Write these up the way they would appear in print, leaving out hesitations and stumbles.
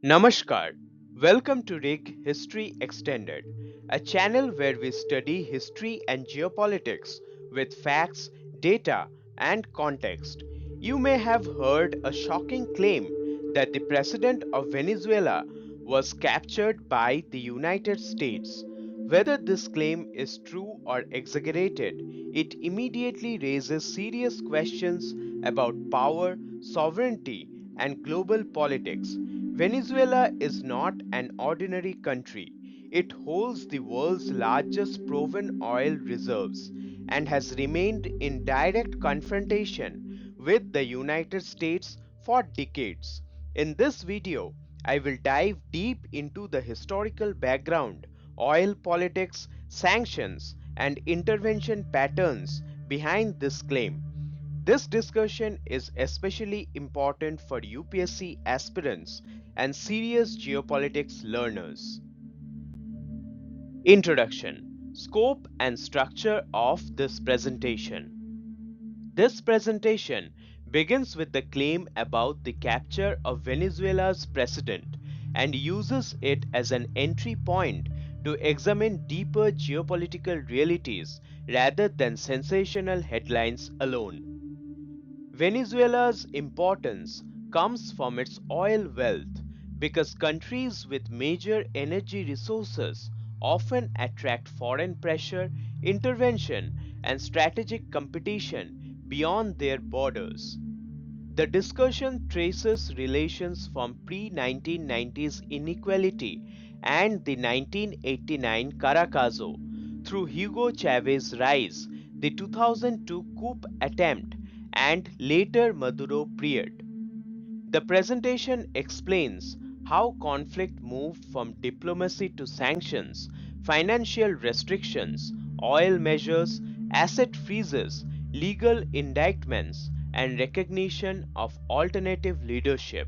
Namaskar. Welcome to RIG History Extended, a channel where we study history and geopolitics with facts, data, and context. You may have heard a shocking claim that the president of Venezuela was captured by the United States. Whether this claim is true or exaggerated, it immediately raises serious questions about power, sovereignty, and global politics. Venezuela is not an ordinary country. It holds the world's largest proven oil reserves and has remained in direct confrontation with the United States for decades. In this video, I will dive deep into the historical background, oil politics, sanctions, and intervention patterns behind this claim. This discussion is especially important for UPSC aspirants and serious geopolitics learners. Introduction, Scope and Structure of this presentation. This presentation begins with the claim about the capture of Venezuela's president and uses it as an entry point to examine deeper geopolitical realities rather than sensational headlines alone. Venezuela's importance comes from its oil wealth because countries with major energy resources often attract foreign pressure, intervention, and strategic competition beyond their borders. The discussion traces relations from pre 1990s inequality and the 1989 Caracazo through Hugo Chavez's rise, the 2002 coup attempt, and later Maduro period. The presentation explains how conflict moved from diplomacy to sanctions, financial restrictions, oil measures, asset freezes, legal indictments, and recognition of alternative leadership.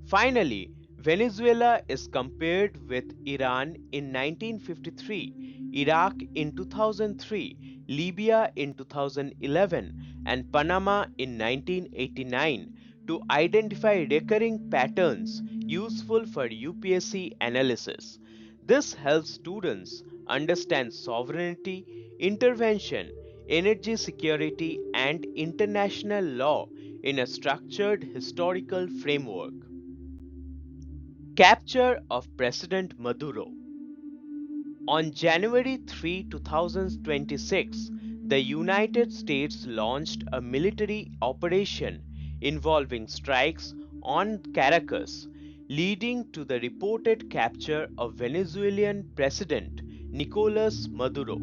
Finally, Venezuela is compared with Iran in 1953, Iraq in 2003, Libya in 2011, and Panama in 1989 to identify recurring patterns useful for UPSC analysis. This helps students understand sovereignty, intervention, energy security, and international law in a structured historical framework. Capture of President Maduro. On January 3, 2026, the United States launched a military operation involving strikes on Caracas, leading to the reported capture of Venezuelan President Nicolas Maduro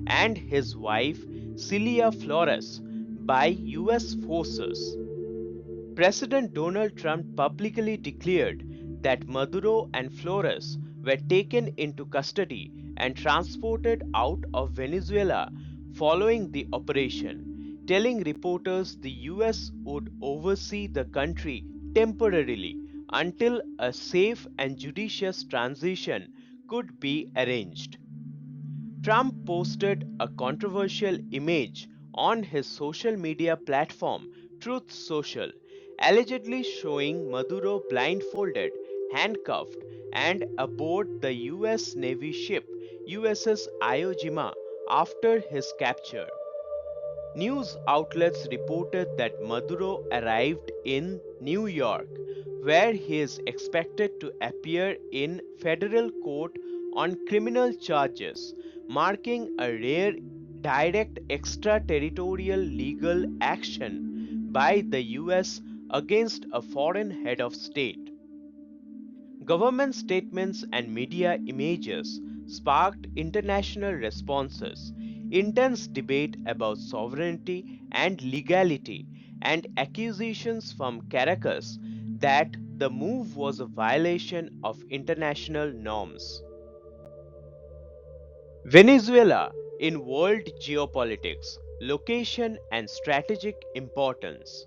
and his wife Celia Flores by US forces. President Donald Trump publicly declared that Maduro and Flores were taken into custody and transported out of Venezuela following the operation, telling reporters the US would oversee the country temporarily until a safe and judicious transition could be arranged. Trump posted a controversial image on his social media platform Truth Social, allegedly showing Maduro blindfolded, handcuffed, and aboard the US Navy ship USS Iwo Jima after his capture. News outlets reported that Maduro arrived in New York, where he is expected to appear in federal court on criminal charges, marking a rare direct extraterritorial legal action by the US against a foreign head of state. Government statements and media images sparked international responses, intense debate about sovereignty and legality, and accusations from Caracas that the move was a violation of international norms. Venezuela in world geopolitics, location and strategic importance.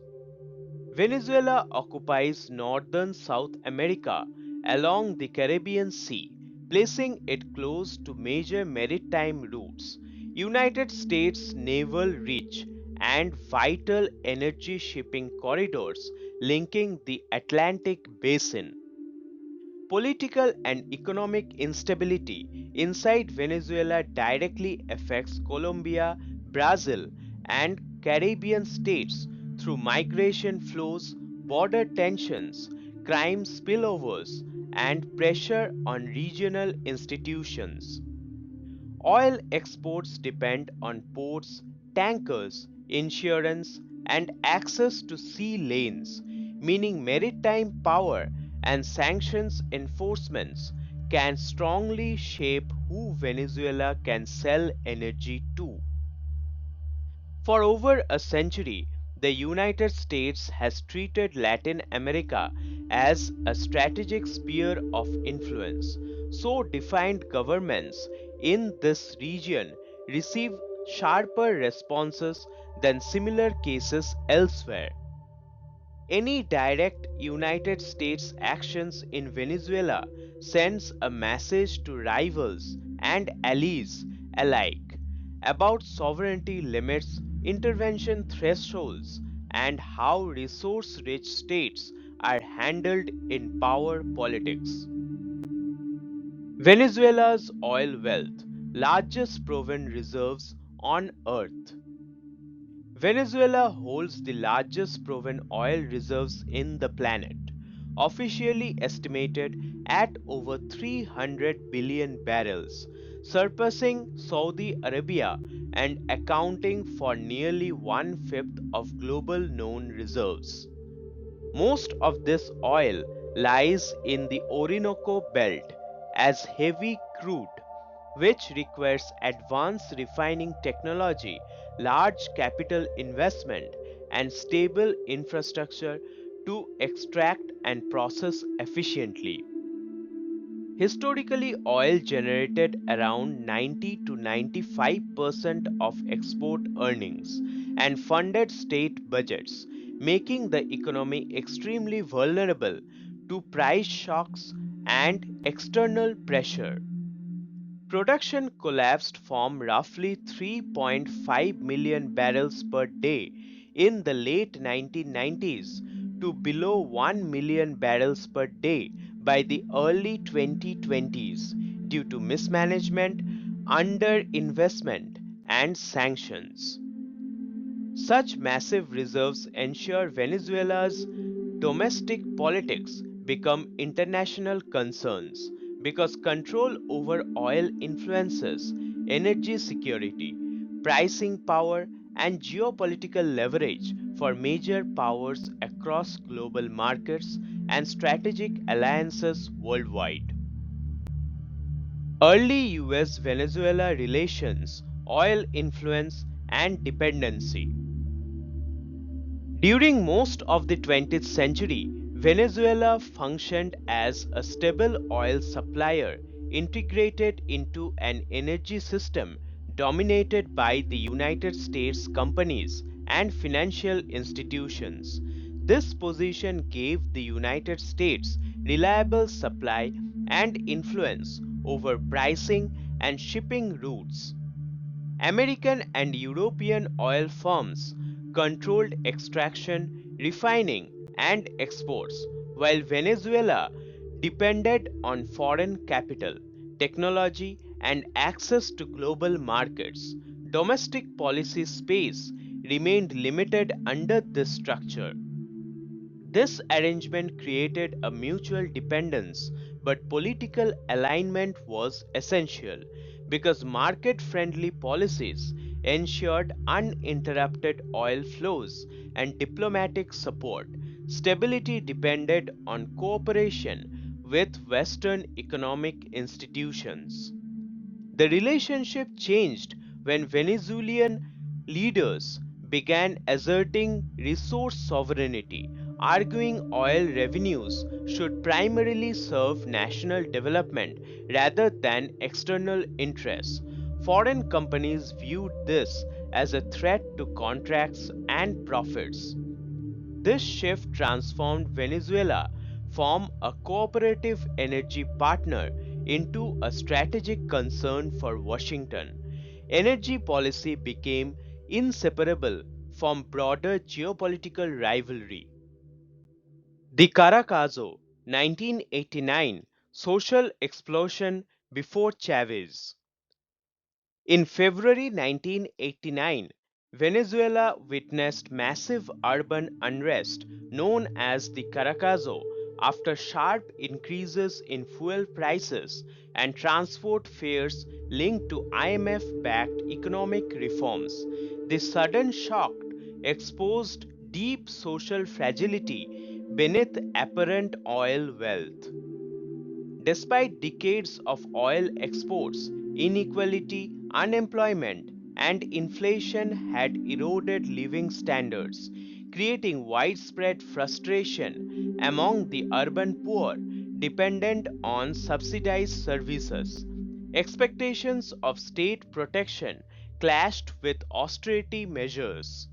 Venezuela occupies northern South America along the Caribbean Sea, placing it close to major maritime routes, United States naval reach, and vital energy shipping corridors linking the Atlantic basin. Political and economic instability inside Venezuela directly affects Colombia, Brazil, and Caribbean states through migration flows, border tensions, crime spillovers, and pressure on regional institutions. Oil exports depend on ports, tankers, insurance, and access to sea lanes, meaning maritime power and sanctions enforcements can strongly shape who Venezuela can sell energy to. For over a century, the United States has treated Latin America as a strategic sphere of influence. So defined governments in this region receive sharper responses than similar cases elsewhere. Any direct United States actions in Venezuela sends a message to rivals and allies alike about sovereignty limits, intervention thresholds, and how resource rich states are handled in power politics. Venezuela's oil wealth, largest proven reserves on earth. Venezuela holds the largest proven oil reserves in the planet, officially estimated at over 300 billion barrels, surpassing Saudi Arabia and accounting for nearly one fifth of global known reserves. Most of this oil lies in the Orinoco Belt as heavy crude, which requires advanced refining technology, large capital investment, and stable infrastructure to extract and process efficiently. Historically, oil generated around 90 to 95% of export earnings and funded state budgets, making the economy extremely vulnerable to price shocks and external pressure. Production collapsed from roughly 3.5 million barrels per day in the late 1990s to below 1 million barrels per day by the early 2020s due to mismanagement, underinvestment, and sanctions. Such massive reserves ensure Venezuela's domestic politics become international concerns because control over oil influences energy security, pricing power, and geopolitical leverage for major powers across global markets and strategic alliances worldwide. Early US Venezuela relations, oil influence, and dependency. During most of the 20th century, Venezuela functioned as a stable oil supplier integrated into an energy system dominated by the United States companies and financial institutions. This position gave the United States reliable supply and influence over pricing and shipping routes. American and European oil firms controlled extraction, refining, and exports, while Venezuela depended on foreign capital, technology, and access to global markets. Domestic policy space remained limited under this structure. This arrangement created a mutual dependence, but political alignment was essential because market friendly policies ensured uninterrupted oil flows and diplomatic support. Stability depended on cooperation with Western economic institutions. The relationship changed when Venezuelan leaders began asserting resource sovereignty, arguing oil revenues should primarily serve national development rather than external interests. Foreign companies viewed this as a threat to contracts and profits. This shift transformed Venezuela from a cooperative energy partner into a strategic concern for Washington. Energy policy became inseparable from broader geopolitical rivalry. The Caracazo 1989 Social explosion before Chavez. In February 1989, Venezuela witnessed massive urban unrest known as the Caracazo after sharp increases in fuel prices and transport fares linked to IMF backed economic reforms. The sudden shock exposed deep social fragility beneath apparent oil wealth. Despite decades of oil exports, inequality, unemployment, and inflation had eroded living standards, creating widespread frustration among the urban poor dependent on subsidized services. Expectations of state protection clashed with austerity measures.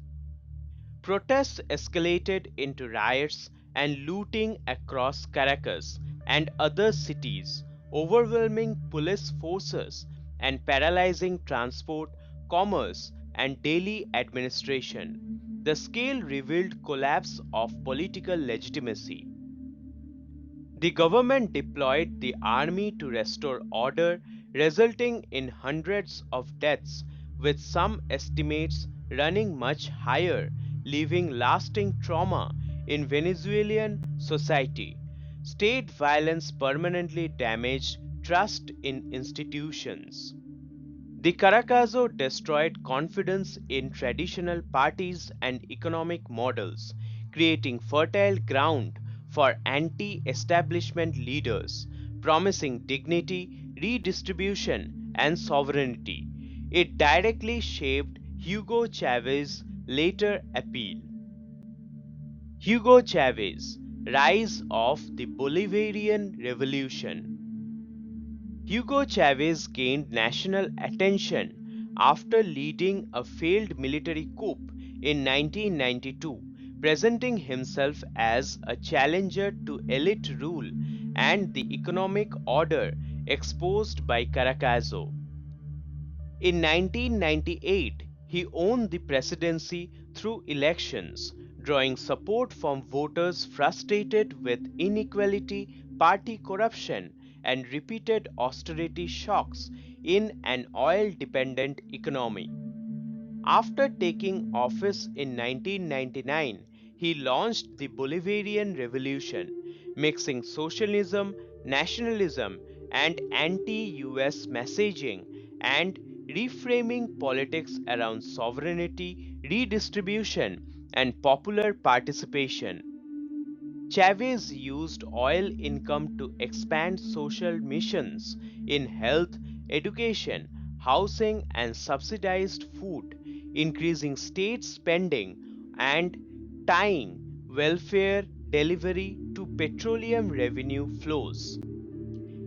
Protests escalated into riots and looting across Caracas and other cities, overwhelming police forces and paralyzing transport, commerce, and daily administration. The scale revealed collapse of political legitimacy. The government deployed the army to restore order, resulting in hundreds of deaths, with some estimates running much higher, leaving lasting trauma in Venezuelan society. State violence permanently damaged trust in institutions. The Caracazo destroyed confidence in traditional parties and economic models, creating fertile ground for anti establishment leaders, promising dignity, redistribution, and sovereignty. It directly shaped Hugo Chavez's later appeal. Hugo Chavez, Rise of the Bolivarian Revolution. Hugo Chavez gained national attention after leading a failed military coup in 1992, presenting himself as a challenger to elite rule and the economic order exposed by Caracazo. In 1998, he won the presidency through elections, drawing support from voters frustrated with inequality, party corruption, and repeated austerity shocks in an oil dependent economy. After taking office in 1999, he launched the Bolivarian Revolution, mixing socialism, nationalism, and anti US messaging and reframing politics around sovereignty, redistribution, and popular participation. Chavez used oil income to expand social missions in health, education, housing, and subsidized food, increasing state spending and tying welfare delivery to petroleum revenue flows.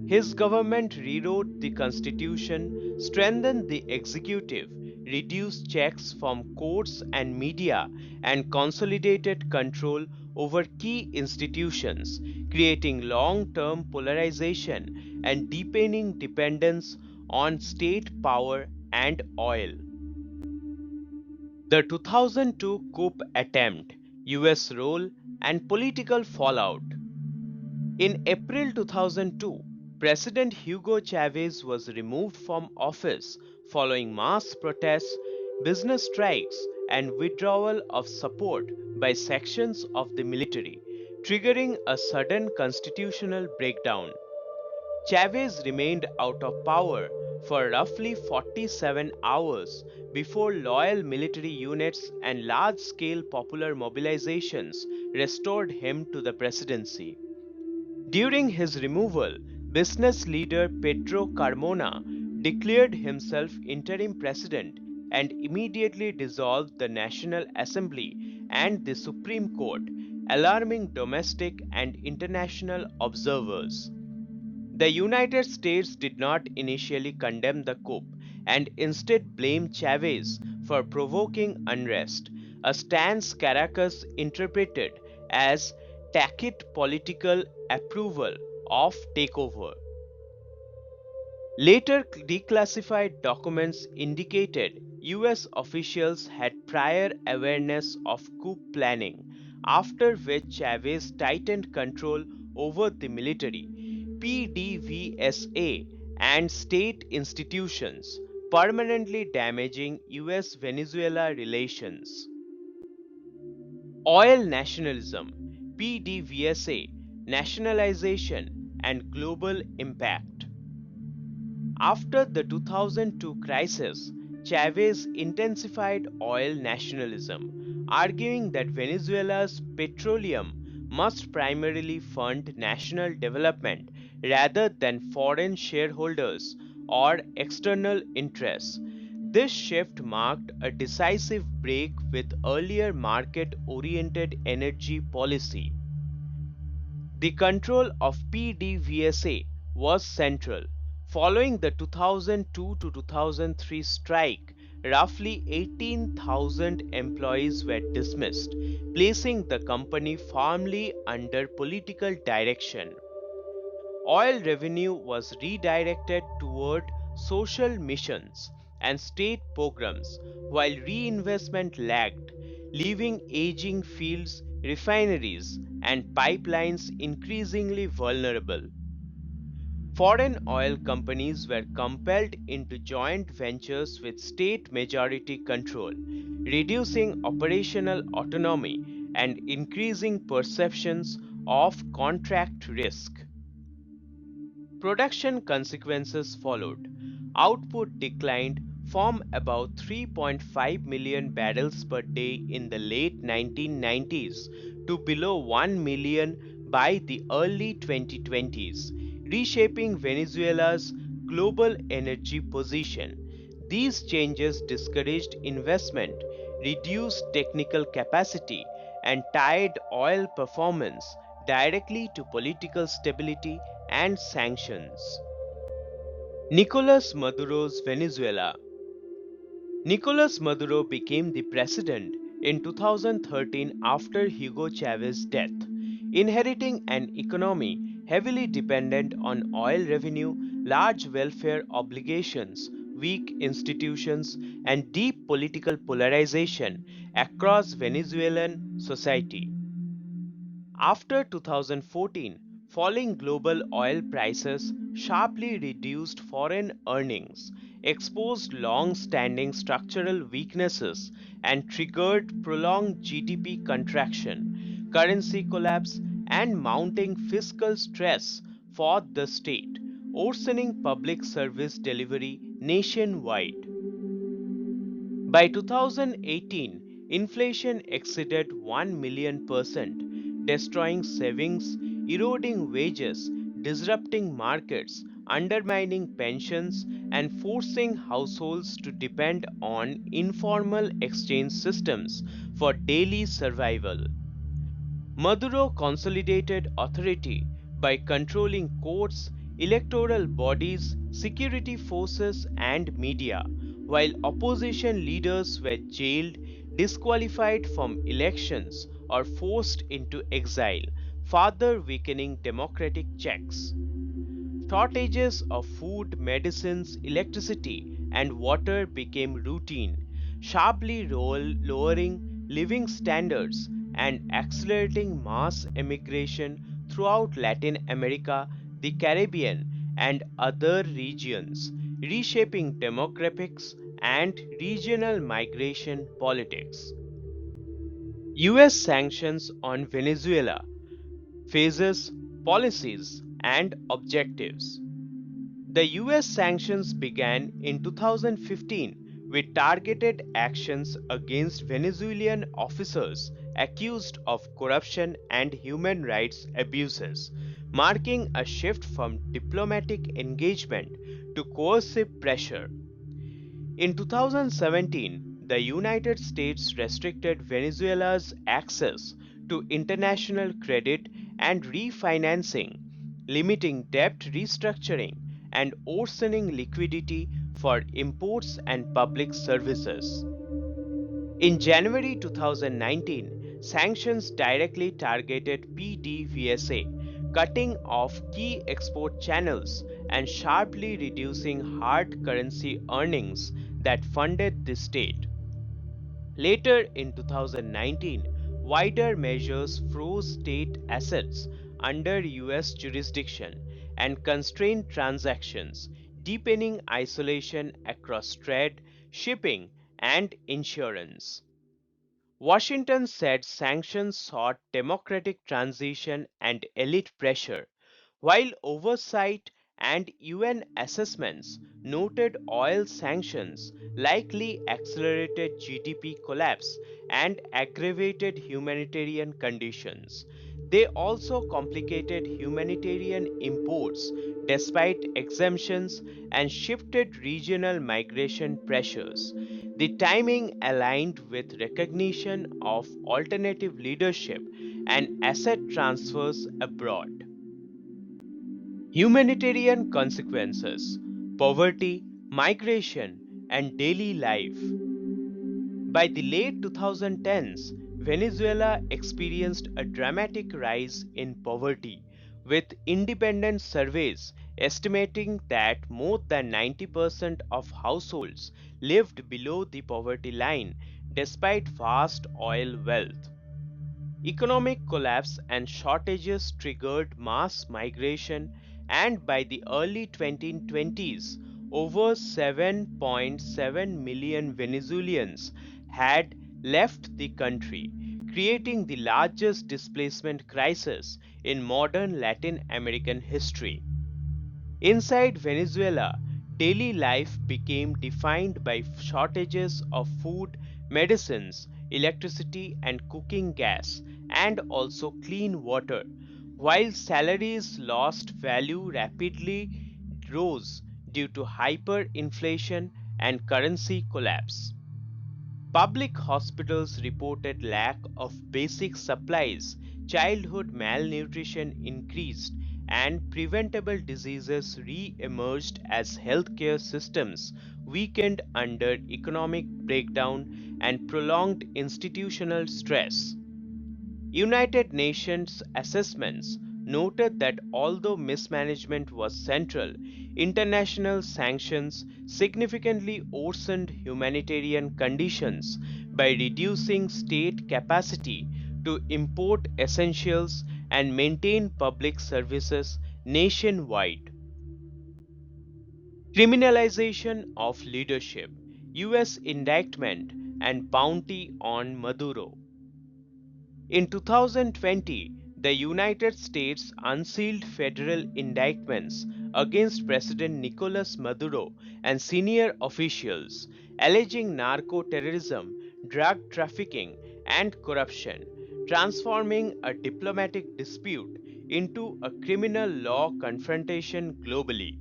His government rewrote the constitution, strengthened the executive, reduced checks from courts and media, and consolidated control over key institutions, creating long term polarization and deepening dependence on state power and oil. The 2002 coup attempt, US role, and political fallout. In April 2002, President Hugo Chavez was removed from office following mass protests, business strikes, and withdrawal of support by sections of the military, triggering a sudden constitutional breakdown. Chavez remained out of power for roughly 47 hours before loyal military units and large scale popular mobilizations restored him to the presidency. During his removal, business leader Pedro Carmona declared himself interim president and immediately dissolved the National Assembly and the Supreme Court, alarming domestic and international observers. The United States did not initially condemn the coup and instead blamed Chavez for provoking unrest, a stance Caracas interpreted as tacit political approval of takeover. Later declassified documents indicated US officials had prior awareness of coup planning, after which Chavez tightened control over the military, PDVSA, and state institutions, permanently damaging US Venezuela relations. Oil nationalism, PDVSA, nationalization, and global impact. After the 2002 crisis, Chavez intensified oil nationalism, arguing that Venezuela's petroleum must primarily fund national development rather than foreign shareholders or external interests. This shift marked a decisive break with earlier market oriented energy policy. The control of PDVSA was central. Following the 2002 to 2003 strike, roughly 18,000 employees were dismissed, placing the company firmly under political direction. Oil revenue was redirected toward social missions and state programs, while reinvestment lagged, leaving aging fields, refineries, and pipelines increasingly vulnerable. Foreign oil companies were compelled into joint ventures with state majority control, reducing operational autonomy and increasing perceptions of contract risk. Production consequences followed. Output declined from about 3.5 million barrels per day in the late 1990s to below 1 million by the early 2020s, reshaping Venezuela's global energy position. These changes discouraged investment, reduced technical capacity, and tied oil performance directly to political stability and sanctions. Nicolas Maduro's Venezuela. Nicolas Maduro became the president in 2013 after Hugo Chavez's death, inheriting an economy heavily dependent on oil revenue, large welfare obligations, weak institutions, and deep political polarization across Venezuelan society. After 2014, falling global oil prices sharply reduced foreign earnings, exposed long standing structural weaknesses, and triggered prolonged GDP contraction, currency collapse, and mounting fiscal stress for the state, worsening public service delivery nationwide. By 2018, inflation exceeded 1 million%, destroying savings, eroding wages, disrupting markets, undermining pensions, and forcing households to depend on informal exchange systems for daily survival. Maduro consolidated authority by controlling courts, electoral bodies, security forces, and media, while opposition leaders were jailed, disqualified from elections, or forced into exile, further weakening democratic checks. Shortages of food, medicines, electricity, and water became routine, sharply lowering living standards and accelerating mass emigration throughout Latin America, the Caribbean, and other regions, reshaping demographics and regional migration politics. US sanctions on Venezuela, phases, policies, and objectives. The US sanctions began in 2015 with targeted actions against Venezuelan officers accused of corruption and human rights abuses, marking a shift from diplomatic engagement to coercive pressure. In 2017, the United States restricted Venezuela's access to international credit and refinancing, limiting debt restructuring and worsening liquidity for imports and public services. In January 2019, sanctions directly targeted PDVSA, cutting off key export channels and sharply reducing hard currency earnings that funded the state. Later in 2019, wider measures froze state assets under US jurisdiction and constrained transactions, deepening isolation across trade, shipping, and insurance. Washington said sanctions sought democratic transition and elite pressure, while oversight and UN assessments noted oil sanctions likely accelerated GDP collapse and aggravated humanitarian conditions. They also complicated humanitarian imports despite exemptions and shifted regional migration pressures. The timing aligned with recognition of alternative leadership and asset transfers abroad. Humanitarian consequences, poverty, migration, and daily life. By the late 2010s, Venezuela experienced a dramatic rise in poverty, with independent surveys estimating that more than 90% of households lived below the poverty line despite vast oil wealth. Economic collapse and shortages triggered mass migration, and by the early 2020s, over 7.7 million Venezuelans had left the country, creating the largest displacement crisis in modern Latin American history. Inside Venezuela, daily life became defined by shortages of food, medicines, electricity, and cooking gas, and also clean water, while salaries lost value rapidly rose due to hyperinflation and currency collapse. Public hospitals reported lack of basic supplies, childhood malnutrition increased, and preventable diseases re-emerged as healthcare systems weakened under economic breakdown and prolonged institutional stress. United Nations assessments noted that although mismanagement was central, international sanctions significantly worsened humanitarian conditions by reducing state capacity to import essentials and maintain public services nationwide. Criminalization of leadership, US indictment, and bounty on Maduro. In 2020, the United States unsealed federal indictments against President Nicolas Maduro and senior officials, alleging narco terrorism, drug trafficking, and corruption, transforming a diplomatic dispute into a criminal law confrontation globally.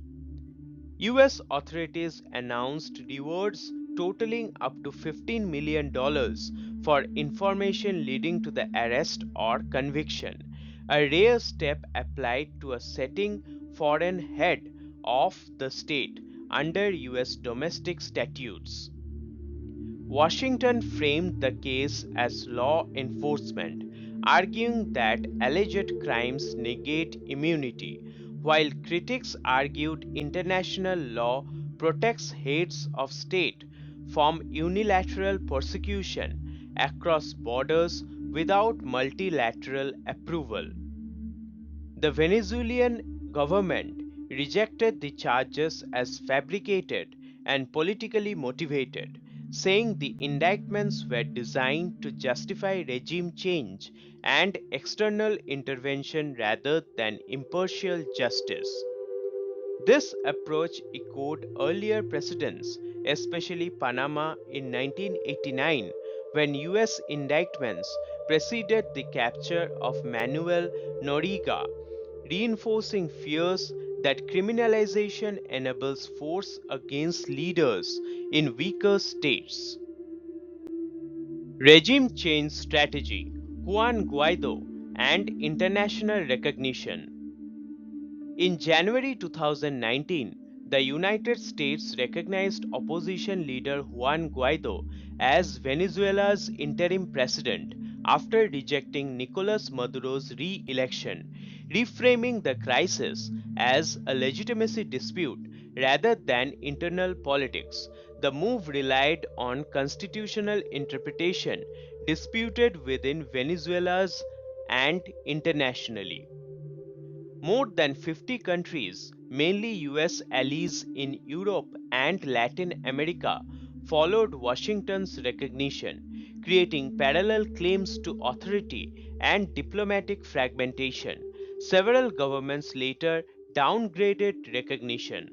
US authorities announced rewards totaling up to $15 million for information leading to the arrest or conviction, a rare step applied to a sitting foreign head of the state under US domestic statutes. Washington framed the case as law enforcement, arguing that alleged crimes negate immunity, while critics argued international law protects heads of state from unilateral persecution across borders without multilateral approval. The Venezuelan government rejected the charges as fabricated and politically motivated, saying the indictments were designed to justify regime change and external intervention rather than impartial justice. This approach echoed earlier precedents, especially Panama in 1989, when US indictments preceded the capture of Manuel Noriega, reinforcing fears that criminalization enables force against leaders in weaker states. Regime change strategy, Juan Guaido, and international recognition. In January 2019, the United States recognized opposition leader Juan Guaido as Venezuela's interim president after rejecting Nicolas Maduro's re election, reframing the crisis as a legitimacy dispute rather than internal politics. The move relied on constitutional interpretation disputed within Venezuela's and internationally. More than 50 countries, mainly US allies in Europe and Latin America, followed Washington's recognition, creating parallel claims to authority and diplomatic fragmentation. Several governments later downgraded recognition.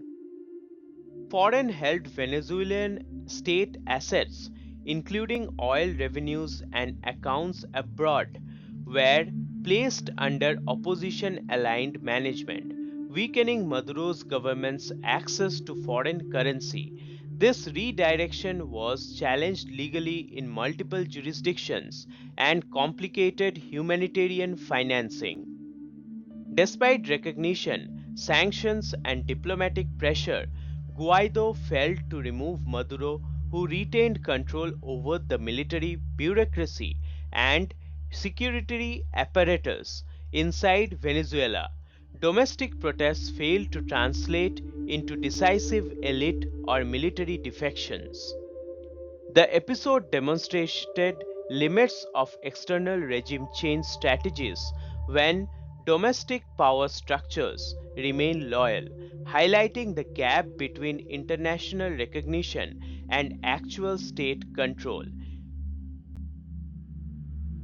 Foreign held Venezuelan state assets, including oil revenues and accounts abroad, were placed under opposition aligned management, weakening Maduro's government's access to foreign currency. This redirection was challenged legally in multiple jurisdictions and complicated humanitarian financing. Despite recognition, sanctions, and diplomatic pressure, Guaido failed to remove Maduro, who retained control over the military bureaucracy and security apparatus inside Venezuela. Domestic protests failed to translate into decisive elite or military defections. The episode demonstrated limits of external regime change strategies when domestic power structures remain loyal, highlighting the gap between international recognition and actual state control.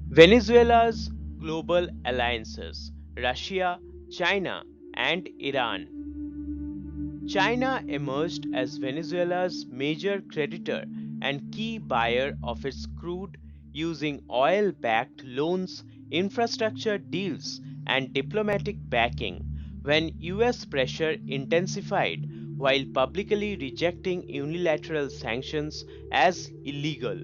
Venezuela's global alliances, Russia, China, and Iran. China emerged as Venezuela's major creditor and key buyer of its crude, using oil backed loans, infrastructure deals, and diplomatic backing when US pressure intensified while publicly rejecting unilateral sanctions as illegal.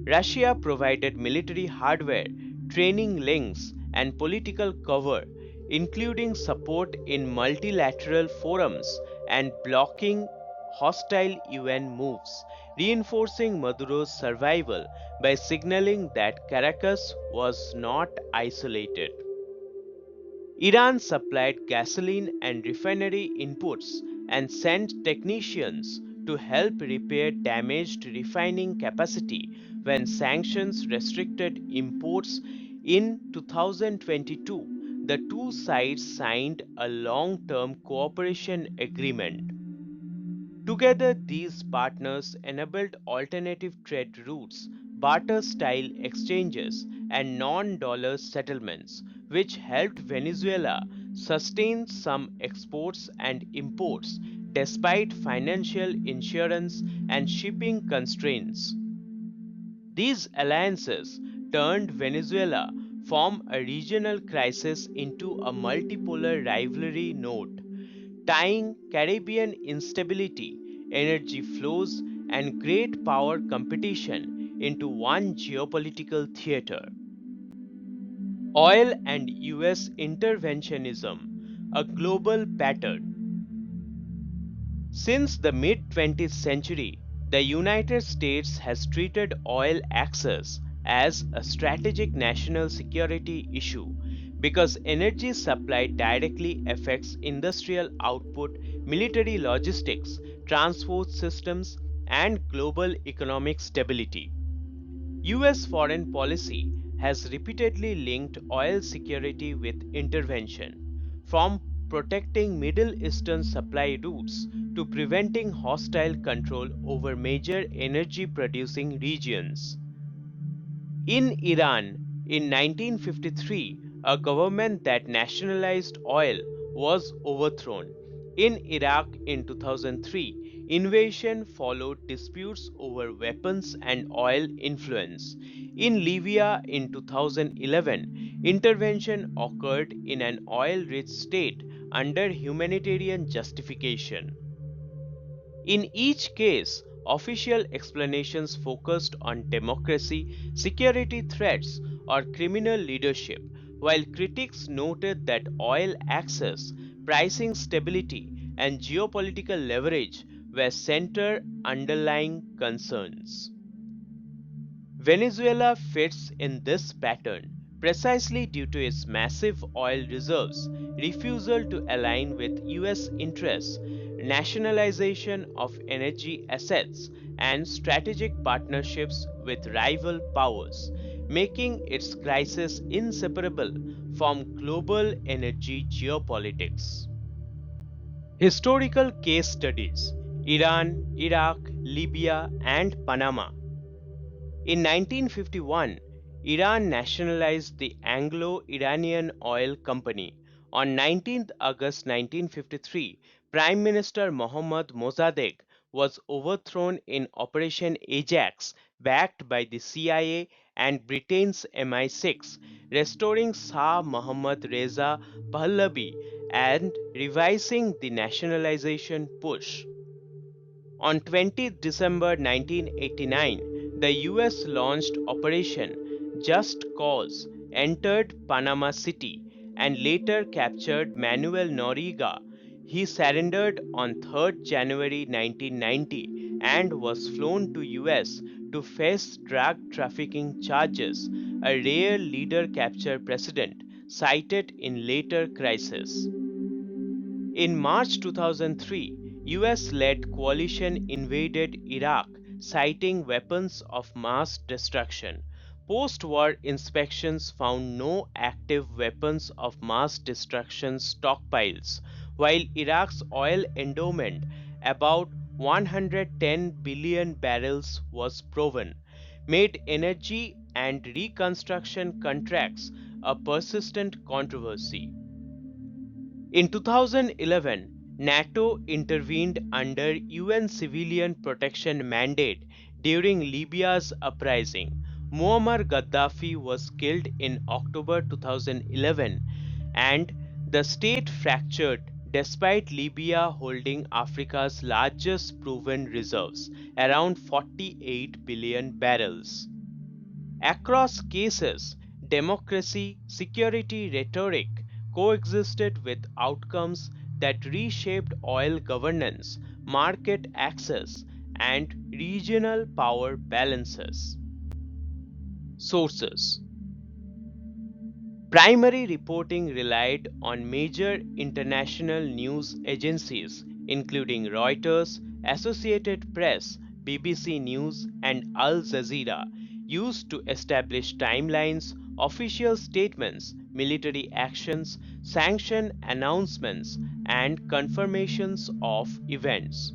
Russia provided military hardware, training links, and political cover, including support in multilateral forums and blocking hostile UN moves, reinforcing Maduro's survival by signaling that Caracas was not isolated. Iran supplied gasoline and refinery inputs and sent technicians to help repair damaged refining capacity when sanctions restricted imports in 2022. The two sides signed a long term cooperation agreement. Together, these partners enabled alternative trade routes, barter style exchanges, and non dollar settlements, which helped Venezuela sustain some exports and imports despite financial insurance and shipping constraints. These alliances turned Venezuela from a regional crisis into a multipolar rivalry node, tying Caribbean instability, energy flows, and great power competition into one geopolitical theater. Oil and US interventionism, a global pattern. Since the mid 20th century, the United States has treated oil access as a strategic national security issue because energy supply directly affects industrial output, military logistics, transport systems, and global economic stability. US foreign policy has repeatedly linked oil security with intervention, from protecting Middle Eastern supply routes to preventing hostile control over major energy producing regions. In Iran, in 1953, a government that nationalized oil was overthrown. In Iraq in 2003, invasion followed disputes over weapons and oil influence. In Libya in 2011, intervention occurred in an oil rich state under humanitarian justification. In each case, official explanations focused on democracy, security threats, or criminal leadership, while critics noted that oil access, pricing stability, and geopolitical leverage were central underlying concerns. Venezuela fits in this pattern precisely due to its massive oil reserves, refusal to align with US interests, nationalization of energy assets, and strategic partnerships with rival powers. making its crisis inseparable from global energy geopolitics. Historical case studies: Iran, Iraq, Libya, and Panama. In 1951, Iran nationalized the Anglo-Iranian Oil Company. On 19 August 1953, Prime Minister Mohammad Mossadegh was overthrown in Operation Ajax, backed by the CIA and Britain's MI6, restoring Shah Mohammad Reza Pahlavi and revising the nationalization push. On 20 December 1989, the US launched Operation Just Cause, entered Panama City, and later captured Manuel Noriega. He surrendered on 3 January 1990 and was flown to US to face drug trafficking charges, a rare leader capture precedent cited in later crises. In March 2003, US-led coalition invaded Iraq, citing weapons of mass destruction. Post-war inspections found no active weapons of mass destruction stockpiles, while Iraq's oil endowment, about 110 billion barrels, was proven, made energy and reconstruction contracts a persistent controversy. In 2011, NATO intervened under UN civilian protection mandate during Libya's uprising. Muammar Gaddafi was killed in October 2011, and the state fractured despite Libya holding Africa's largest proven reserves, around 48 billion barrels. Across cases, democracy security rhetoric coexisted with outcomes that reshaped oil governance, market access, and regional power balances. Sources: Primary reporting relied on major international news agencies, including Reuters, Associated Press, BBC News, and Al Jazeera, used to establish timelines, official statements, military actions, sanction announcements, and confirmations of events.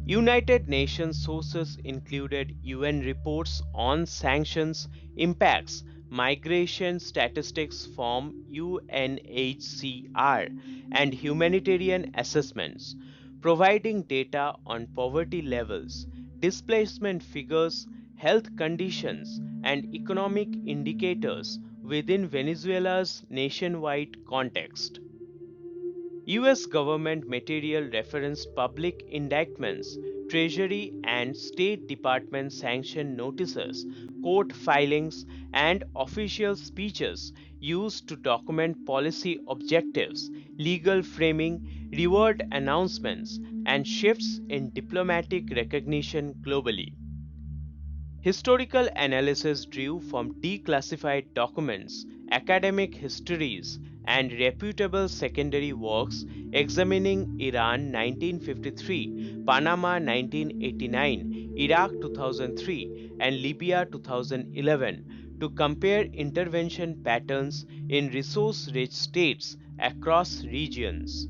United Nations sources included UN reports on sanctions impacts, migration statistics from UNHCR, and humanitarian assessments, providing data on poverty levels, displacement figures, health conditions, and economic indicators within Venezuela's nationwide context. US government material referenced public indictments, Treasury and State Department sanction notices, court filings, and official speeches used to document policy objectives, legal framing, reward announcements, and shifts in diplomatic recognition globally. Historical analysis drew from declassified documents, academic histories, and reputable secondary works examining Iran 1953, Panama 1989, Iraq 2003, and Libya 2011 to compare intervention patterns in resource rich states across regions.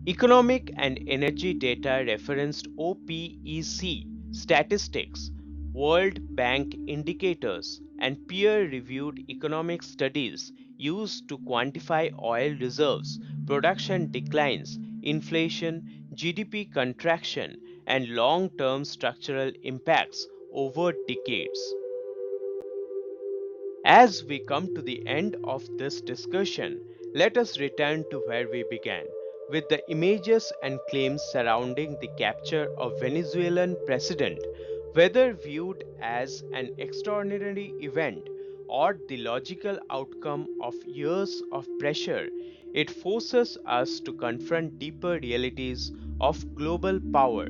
Economic and energy data referenced OPEC statistics, World Bank indicators, and peer reviewed economic studies used to quantify oil reserves, production declines, inflation, GDP contraction, and long term structural impacts over decades. As we come to the end of this discussion, let us return to where we began, with the images and claims surrounding the capture of Venezuelan president, whether viewed as an extraordinary event or the logical outcome of years of pressure. It forces us to confront deeper realities of global power.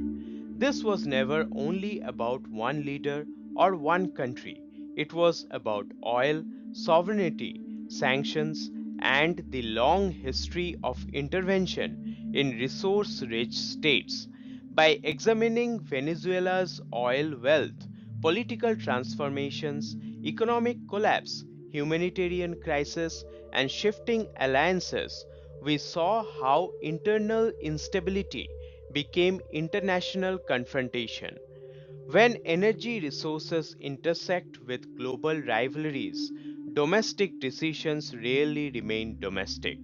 This was never only about one leader or one country. It was about oil, sovereignty, sanctions, and the long history of intervention in resource rich states. By examining Venezuela's oil wealth, political transformations, economic collapse, humanitarian crisis, and shifting alliances, we saw how internal instability became international confrontation. When energy resources intersect with global rivalries, domestic decisions rarely remain domestic.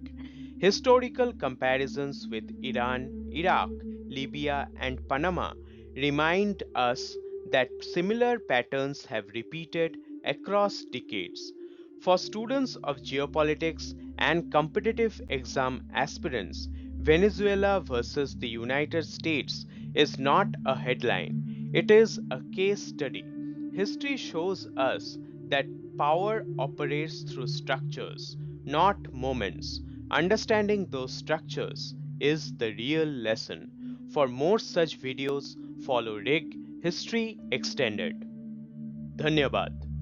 Historical comparisons with Iran, Iraq, Libya, and Panama remind us that similar patterns have repeated across decades. For students of geopolitics and competitive exam aspirants, Venezuela versus the United States is not a headline, it is a case study. History shows us that power operates through structures, not moments. Understanding those structures is the real lesson. For more such videos, follow RIG History Extended. धन्यवाद.